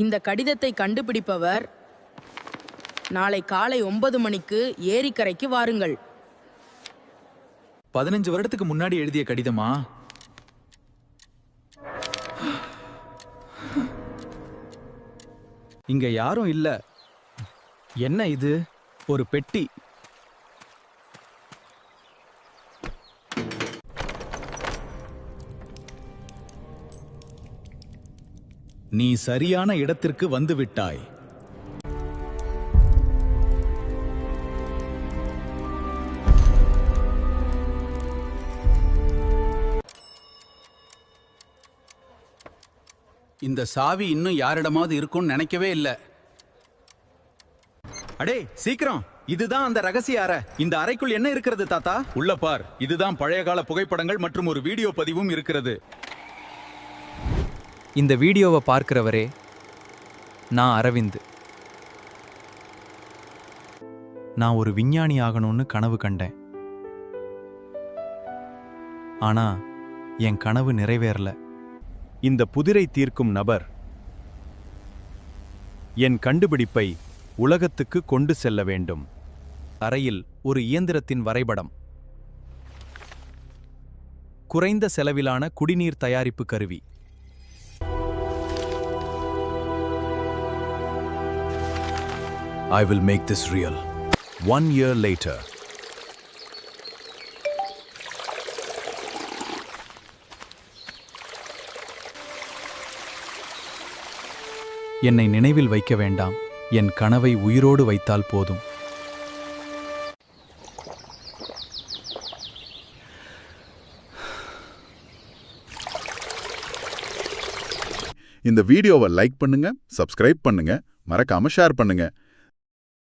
இந்த கடிதத்தை கண்டுபிடிப்பவர் நாளை காலை 9 மணிக்கு ஏரிக்கரைக்கு வாருங்கள். 15 வருடத்துக்கு முன்னாடி எழுதிய கடிதமா? இங்க யாரும் இல்ல. என்ன இது? ஒரு பெட்டி. நீ சரியான இடத்திற்கு வந்துவிட்டாய். இந்த சாவி இன்னும் யாரிடமாவது இருக்கும்னு நினைக்கவே இல்ல. அடே சீக்கிரம், இதுதான் அந்த ரகசிய அறை. இந்த அறைக்குள் என்ன இருக்கிறது தாத்தா? உள்ள பார். இதுதான் பழைய கால புகைப்படங்கள் மற்றும் ஒரு வீடியோ பதிவும் இருக்கிறது. இந்த வீடியோவை பார்க்கிறவரே, நான் அரவிந்த். நான் ஒரு விஞ்ஞானி ஆகணும்னு கனவு கண்டேன். ஆனா என் கனவு நிறைவேறல. இந்த புதிரை தீர்க்கும் நபர் என் கண்டுபிடிப்பை உலகத்துக்கு கொண்டு செல்ல வேண்டும். அறையில் ஒரு இயந்திரத்தின் வரைபடம். குறைந்த செலவிலான குடிநீர் தயாரிப்பு கருவி. I will make this real. 1 year later. என்னை நினைவில் வைக்க வேண்டாம். என் கனவை உயிரோடு வைத்தால் போதும். இந்த வீடியோவை லைக் பண்ணுங்க, சப்ஸ்கிரைப் பண்ணுங்க, மறக்காம ஷேர் பண்ணுங்க.